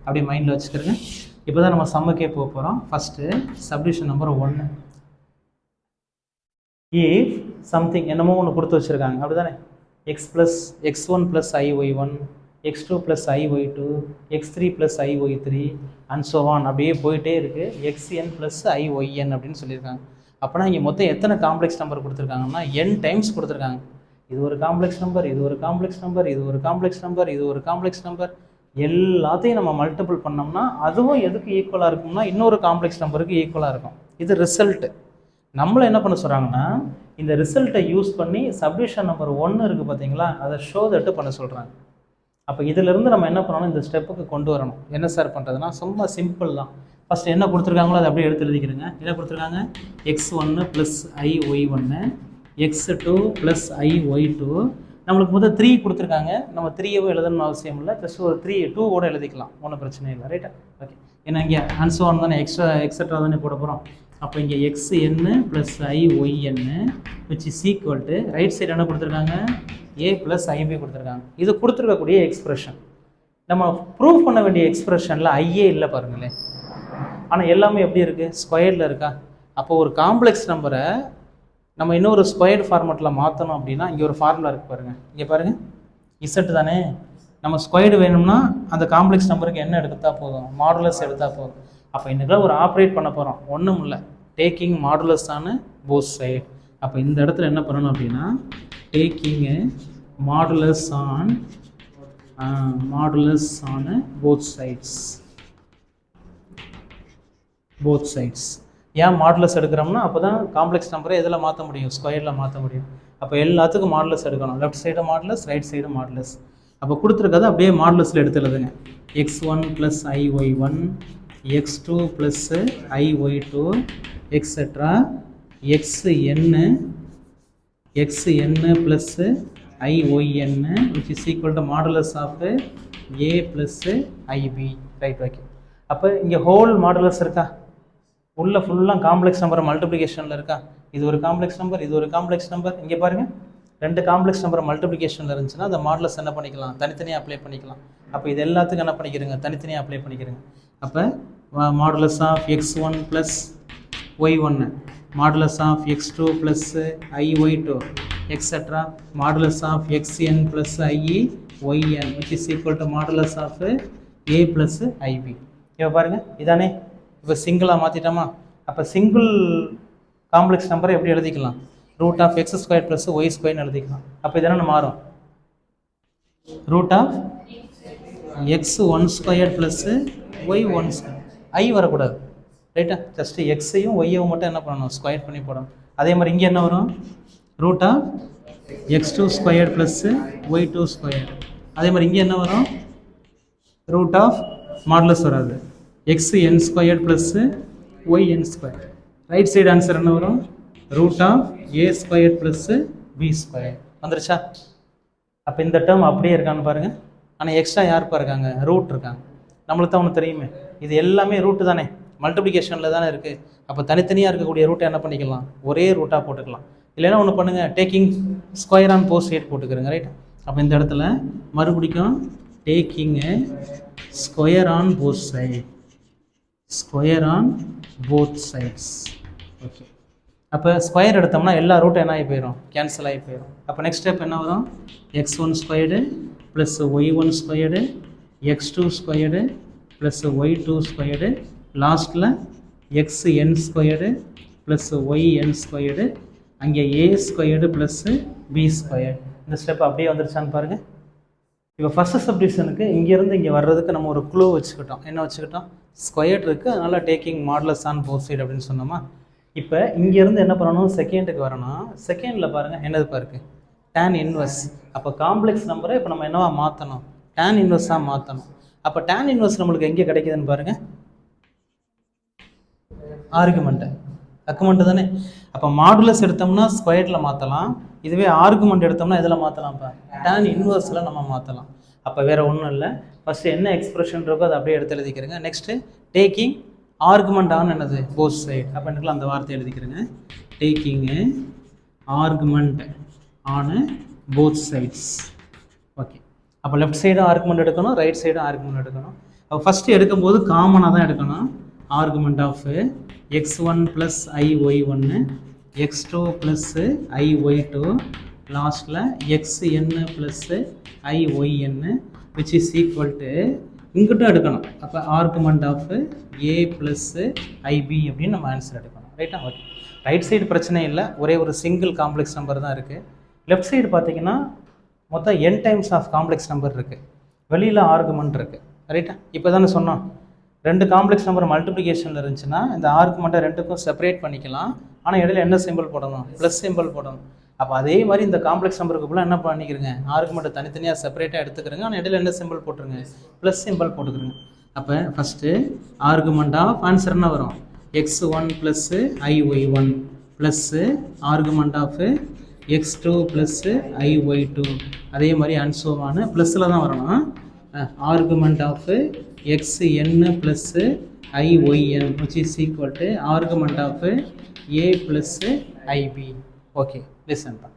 அப்படியே மைண்டில் வச்சுக்கிறேங்க. இப்போ தான் நம்ம சம்முக்கே போக போகிறோம். First subdivision number 1. If something என்னமோ ஒன்று கொடுத்து வச்சுருக்காங்க, அப்படி தானே? x1 + iy1, x2 + iy2, x3 + iy3 and so on அப்படியே போயிட்டே இருக்குது. xn + iyn அப்படின்னு சொல்லியிருக்காங்க. அப்போனா இங்கே மொத்தம் எத்தனை காம்ப்ளெக்ஸ் நம்பர் கொடுத்துருக்காங்கன்னா n டைம்ஸ் கொடுத்துருக்காங்க. இது ஒரு காம்ப்ளெக்ஸ் நம்பர், இது ஒரு காம்ப்ளெக்ஸ் நம்பர், இது ஒரு காம்ப்ளெக்ஸ் நம்பர், இது ஒரு காம்ப்ளெக்ஸ் நம்பர், எல்லாத்தையும் நம்ம மல்டிபிள் பண்ணோம்னா அதுவும் எதுக்கு ஈக்குவலாக இருக்கும்னா இன்னொரு காம்ப்ளெக்ஸ் நம்பருக்கு ஈக்குவலாக இருக்கும். இது ரிசல்ட்டு. நம்மளை என்ன பண்ண சொல்கிறாங்கன்னா இந்த ரிசல்ட்டை யூஸ் பண்ணி சப்டிவிஷன் நம்பர் 1 இருக்குது பார்த்தீங்களா, அதை ஷோ தட்டு பண்ண சொல்கிறாங்க. அப்போ இதிலிருந்து நம்ம என்ன பண்ணணும், இந்த ஸ்டெப்புக்கு கொண்டு வரணும். என்ன சார் பண்ணுறதுனா சும்மா சிம்பிள் தான். ஃபஸ்ட்டு என்ன கொடுத்துருக்காங்களோ அதை அப்படியே எடுத்து எழுதிக்கிறேங்க. என்ன கொடுத்துருக்காங்க? x1 + iy1, x2 + iy2. நம்மளுக்கு முதல் 3 கொடுத்துருக்காங்க. நம்ம 3யவும் எழுதணும்னு அவசியம் இல்லை, ஜஸ்ட் ஒரு 2 கூட எழுதிக்கலாம், ஒன்றும் பிரச்சனை இல்லை. ரைட்டா? ஓகே. ஏன்னா இங்கே அன்சோன் தானே, எக்ஸட்ரா தானே போட போகிறோம். அப்போ இங்கே xn + iyn which is equal to right side என்ன கொடுத்துருக்காங்க? a + ib கொடுத்துருக்காங்க. இது கொடுத்துருக்கக்கூடிய எக்ஸ்பிரஷன். நம்ம ப்ரூவ் பண்ண வேண்டிய எக்ஸ்பிரஷனில் ஐயே இல்லை பாருங்களேன். ஆனால் எல்லாமே எப்படி இருக்குது? ஸ்கொயர்டில் இருக்கா? அப்போ ஒரு காம்ப்ளெக்ஸ் நம்பரை நம்ம இன்னொரு ஸ்கொயர்டு ஃபார்மெட்டில் மாற்றணும் அப்படின்னா இங்கே ஒரு ஃபார்முலா இருக்குது பாருங்கள். இங்கே பாருங்கள், இசட் தானே. நம்ம ஸ்கொயர்டு வேணும்னா அந்த காம்ப்ளெக்ஸ் நம்பருக்கு என்ன எடுத்தால் போதும்? மாடுலஸ் எடுத்தால் போதும். அப்போ இன்னைக்கு ஒரு ஆப்ரேட் பண்ண போகிறோம், ஒன்றும் இல்லை, taking modulus on both side. அப்போ இந்த இடத்துல என்ன பண்ணணும் அப்படின்னா taking modulus on both sides. ஏன் மாடுலஸ் எடுக்கிறோம்னா அப்போ தான் காம்ப்ளெக்ஸ் நம்பரை எதில் மாற்ற முடியும்? ஸ்கொயரில் மாற்ற முடியும். அப்போ எல்லாத்துக்கும் மாடுலஸ் எடுக்கணும். Left side modulus, right side modulus. அப்போ கொடுத்துருக்கதை அப்படியே மாடுலஸில் எடுத்து எழுதுங்க. x1 + iy1, x2 + iy2, etcetera xn + iyn which is equal to modulus of a + ib. Right? Okay. அப்போ இங்கே ஹோல் மாடுலஸ் இருக்கா? உள்ள ஃபுல்லாக காம்ப்ளெக்ஸ் நம்பர் மல்டிப்ளிகேஷனில் இருக்கா? இது ஒரு காம்ப்ளெக்ஸ் நம்பர், இது ஒரு காம்ப்ளெக்ஸ் நம்பர். இங்கே பாருங்கள், 2 காம்ப்ளெக்ஸ் நம்பர் மல்டிப்ளிகேஷனில் இருந்துச்சுன்னா அந்த மாடுலஸ் என்ன பண்ணிக்கலாம்? தனித்தனியாக அப்ளை பண்ணிக்கலாம். அப்போ இது எல்லாத்துக்கும் என்ன பண்ணிக்கிறங்க? தனித்தனியாக அப்ளை பண்ணிக்கிறங்க. அப்போ modulus of x1 + y1, modulus of x2 + iy2, etcetera modulus of xn + iyn which is equal to modulus of a + ib. இப்போ பாருங்கள், இதானே. இப்போ சிங்கிளாக மாற்றிட்டோமா? அப்போ சிங்கிள் காம்ப்ளெக்ஸ் நம்பரை எப்படி எழுதிக்கலாம்? √(x² + y² எழுதிக்கலாம். அப்போ இது என்ன மாறும்? √(x12 + y12). ஐ வரக்கூடாது. ரைட்டா? ஜஸ்ட்டு எக்ஸையும் ஒய்யவும் மட்டும் என்ன பண்ணணும்? ஸ்கொயர் பண்ணி போடணும். அதே மாதிரி இங்கே என்ன வரும்? √(x2² + y2². அதே மாதிரி இங்கே என்ன வரும்? மாடுலஸ் வராது, xn² + yn². Right side answer என்ன வரும்? √(a² + b². வந்துருச்சா? அப்போ இந்த டேர்ம் அப்படியே இருக்கான்னு பாருங்கள். ஆனால் எக்ஸ்ட்ரா யாருப்பா இருக்காங்க? ரூட் இருக்காங்க. நம்மளுக்கு தான் ஒன்று தெரியுமே, இது எல்லாமே ரூட்டு தானே, மல்டிப்ளிகேஷனில் தானே இருக்குது. அப்போ தனித்தனியாக இருக்கக்கூடிய ரூட்டை என்ன பண்ணிக்கலாம்? ஒரே ரூட்டாக போட்டுக்கலாம். இல்லைன்னா ஒன்று பண்ணுங்கள், taking square on both side போட்டுக்கிறேங்க. ரைட்? அப்போ இந்த இடத்துல மறுபடிக்கும் taking square on both sides. Okay. அப்போ ஸ்கொயர் எடுத்தோம்னா எல்லா ரூட்டும் என்ன ஆகி போயிடும்? கேன்சல் ஆகி போயிடும். அப்போ நெக்ஸ்ட் ஸ்டெப் என்ன வரும்? x1² + y1², x2² + y2², லாஸ்ட்டில் xn² + yn², அங்கே a² + b². இந்த ஸ்டெப் அப்படியே வந்துருச்சான்னு பாருங்கள். இப்போ ஃபஸ்ட்டு சப்டிவிஷனுக்கு இங்கேருந்து இங்கே வர்றதுக்கு நம்ம ஒரு க்ளூ வச்சுக்கிட்டோம். என்ன வச்சுக்கிட்டோம்? ஸ்கொயர் இருக்குது, அதனால் taking modulus on both side அப்படின்னு சொன்னோமா. இப்போ இங்கேருந்து என்ன பண்ணணும்? செகண்டுக்கு வரணும். செகண்டில் பாருங்கள் என்னது பாருக்கு? tan inverse. அப்போ காம்ப்ளெக்ஸ் நம்பரை இப்போ நம்ம என்னவா மாற்றணும்? tan இன்வெர்ஸாக மாற்றணும். அப்போ tan இன்வெர்ஸ் நம்மளுக்கு எங்கே கிடைக்குதுன்னு பாருங்கள். ஆர்குமெண்ட்டு தானே. அப்போ மாடுலஸ் எடுத்தோம்னா ஸ்கொயர்டில் மாற்றலாம், இதுவே ஆர்குமெண்ட் எடுத்தோம்னா எதில் மாற்றலாம்ப்பா? tan இன்வெர்ஸில் நம்ம மாற்றலாம். அப்போ வேறு ஒன்றும் இல்லை, ஃபஸ்ட்டு என்ன எக்ஸ்பிரஷன் இருக்கோ அதை அப்படியே எடுத்து எழுதிக்கிறேங்க. நெக்ஸ்ட்டு டேக்கிங் ஆர்குமெண்ட் ஆன் என்னது? Both side. அப்போ எனக்குலாம் அந்த வார்த்தை எழுதிக்கிறேங்க. Taking argument on both sides. Okay. அப்போ லெஃப்ட் சைடும் ஆர்குமெண்ட் எடுக்கணும், ரைட் சைடும் ஆர்குமெண்ட் எடுக்கணும். ஃபஸ்ட்டு எடுக்கும்போது காமனாக தான் எடுக்கணும். Argument of x1 plus iy1 x2 plus iy2 லாஸ்ட்டில் xn plus iyn which is equal to இங்கிட்டும் எடுக்கணும். அப்போ argument of a plus ib அப்படின்னு நம்ம ஆன்சர் எடுக்கணும். ரைட்டா? ஓகே. ரைட் சைடு பிரச்சனை இல்லை, ஒரே ஒரு சிங்கிள் காம்ப்ளெக்ஸ் நம்பர் தான் இருக்குது. லெஃப்ட் சைடு பார்த்தீங்கன்னா மொத்தம் n times of complex number இருக்குது, வெளியில் ஆர்குமெண்ட் இருக்குது. ரைட்டா? இப்போ தானே சொன்னோம், ரெண்டு காம்ப்ளெக்ஸ் நம்பர் மல்டிப்ளிகேஷனில் இருந்துச்சுன்னா இந்த ஆர்குமெண்ட்டை ரெண்டுக்கும் செப்பரேட் பண்ணிக்கலாம். ஆனால் இடையில என்ன சிம்பிள் போடணும்? ப்ளஸ் சிம்பிள் போடணும். அப்போ அதே மாதிரி இந்த காம்ப்ளெக்ஸ் நம்பருக்குள்ள என்ன பண்ணிக்கிறங்க, ஆர்குமெண்ட்டை தனித்தனியாக செப்பரேட்டாக எடுத்துக்கிறங்க. ஆனால் இடையில என்ன சிம்பிள் போட்டுருங்க? ப்ளஸ் சிம்பிள் போட்டுக்கிறங்க. அப்போ ஃபஸ்ட்டு ஆர்குமெண்ட் ஆஃப் ஆன்சர் என்ன வரும்? x1 plus iy1 plus argument of x2 plus iy2 அதே மாதிரி அன்சோவான ப்ளஸில் தான் வரணும். Argument of xn plus iyn which is equal to argument of a plus ib. Okay, listen தான்.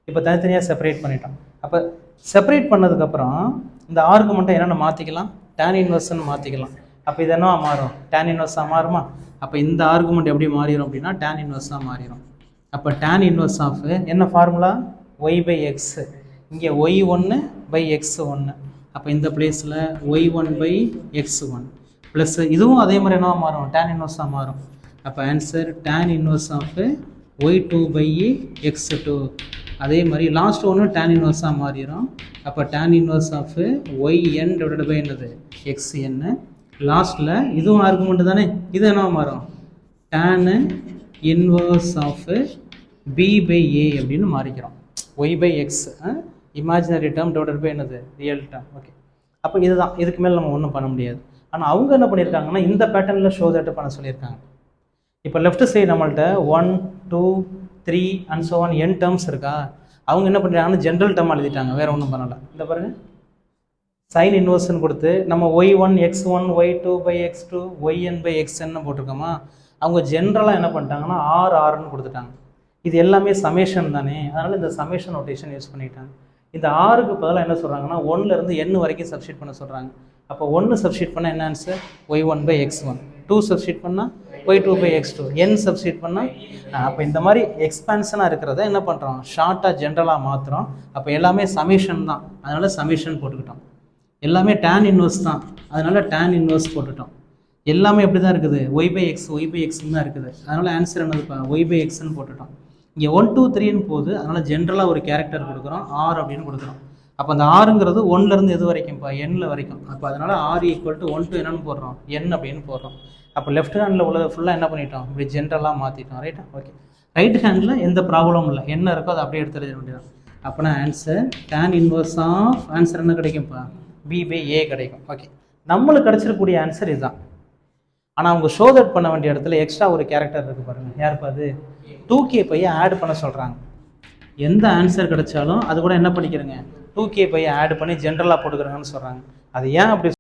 இப்போ தனித்தனியாக செப்பரேட் பண்ணிட்டோம். அப்போ செப்பரேட் பண்ணதுக்கப்புறம் இந்த ஆர்குமெண்ட்டை என்னென்ன மாற்றிக்கலாம்? டேன் இன்வெர்ஸ்ன்னு மாற்றிக்கலாம். அப்போ இது என்ன மாறும்? டேன் இன்வெர்ஸாக மாறுமா? அப்போ இந்த ஆர்குமெண்ட் எப்படி மாறிடும் அப்படின்னா டேன் இன்வெர்ஸாக மாறிடும். அப்போ டேன் இன்வெர்ஸ் ஆஃப் என்ன ஃபார்முலா? y/x. இங்கே y1/x1. அப்போ இந்த பிளேஸில் y1/x1 ப்ளஸ் இதுவும் அதே மாதிரி என்ன மாறும்? டேன் இன்வெர்ஸாக மாறும். அப்போ answer tan inverse of y2/x2. அதே மாதிரி லாஸ்ட் ஒன்று டேன் இன்வெர்ஸாக மாறிடும். அப்போ tan inverse of yn divided by என்னது? xn. லாஸ்ட்டில் இதுவும் ஆர்குமெண்ட் தானே, இது என்ன மாறும்? டேன் இன்வெர்ஸ் ஆஃப் b/a அப்படின்னு மாறிக்கிறோம். y/x imaginary term divided by என்னது? Real term. ஓகே. அப்போ இதுதான், இதுக்கு மேலே நம்ம ஒன்றும் பண்ண முடியாது. ஆனால் அவங்க என்ன பண்ணியிருக்காங்கன்னா இந்த பேட்டர்னில் ஷோ தட் பண்ண சொல்லியிருக்காங்க. இப்போ லெஃப்ட் சைடு நம்மள்ட்ட 1 2 3 and so on n terms இருக்கா. அவங்க என்ன பண்ணுறாங்கன்னா ஜென்ரல் டேர்ம் எழுதிட்டாங்க, வேறு ஒன்றும் பண்ணலை. இந்த பாருங்க, சைன் இன்வெர்ஸ்ன்னு கொடுத்து நம்ம y1 x1 y2/x2 yn/xn போட்டிருக்கோமா. அவங்க ஜென்ரலாக என்ன பண்ணிட்டாங்கன்னா ஆர்னு கொடுத்துட்டாங்க. இது எல்லாமே சமேஷன் தானே, அதனால் இந்த சமேஷன் நோட்டேஷன் யூஸ் பண்ணிட்டாங்க. இந்த ஆருக்கு பதிலாக என்ன சொல்கிறாங்கன்னா 1லேருந்து n வரைக்கும் சப்ஸ்டிட் பண்ண சொல்கிறாங்க. அப்போ 1 சப்ஸ்டிட் பண்ணால் என்ன ஆன்சர்? y1/x1. 2 சப்ஸ்டிட் பண்ணால் y2/x2. n சப்ஸ்டிட் பண்ணால் அப்போ இந்த மாதிரி எக்ஸ்பான்ஷனாக இருக்கிறத என்ன பண்ணுறோம்? ஷார்ட்டாக ஜென்ரலாக மாற்றுறோம். அப்போ எல்லாமே சமேஷன் தான், அதனால் சமேஷன் போட்டுக்கிட்டோம். எல்லாமே டேன் இன்வெர்ஸ் தான், அதனால் டேன் இன்வெர்ஸ் போட்டுட்டோம். எல்லாமே எப்படி தான் இருக்குது? y/x தான் இருக்குது. அதனால் ஆன்சர் என்னதுப்பா? y/xன்னு போட்டுட்டோம். இங்கே 1 2 3ன்னு போகுது, அதனால் ஜென்ரலாக ஒரு கேரக்டர் கொடுக்குறோம், ஆர் அப்படின்னு கொடுக்குறோம். அப்போ அந்த ஆறுங்கிறது 1லேருந்து எது வரைக்கும்ப்பா? n வரைக்கும். அப்போ அதனால் r ஈக்குவல் டு 1 to என்னன்னு போடுறோம்? n அப்படின்னு போடுறோம். அப்போ லெஃப்ட் ஹேண்டில் உள்ளதை ஃபுல்லாக என்ன பண்ணிட்டோம்? இப்படி ஜென்ரலாக மாற்றிட்டோம். ரைட்டா? ஓகே. ரைட் ஹேண்டில் எந்த ப்ராப்ளமும் இல்லை, என்ன இருக்கோ அதை அப்படியே எடுத்து எழுத வேண்டியதான். அப்போனா answer tan inverse of answer என்ன கிடைக்கும்ப்பா? b/a கிடைக்கும். ஓகே, நம்மளுக்கு கிடச்சிருக்கக்கூடிய ஆன்சர் இதுதான். ஆனால் அவங்க ஷோ தட் பண்ண வேண்டிய இடத்துல எக்ஸ்ட்ரா ஒரு கேரக்டர் இருக்குது பாருங்கள். யாருப்பா அது? 2k பையை ஆட் பண்ண சொல்கிறாங்க. எந்த ஆன்சர் கிடைச்சாலும் அது கூட என்ன பண்ணிக்கிறேங்க? 2k பையை ஆட் பண்ணி ஜென்ரலாக போட்டுக்கிறேங்கன்னு சொல்கிறாங்க. அது ஏன் அப்படி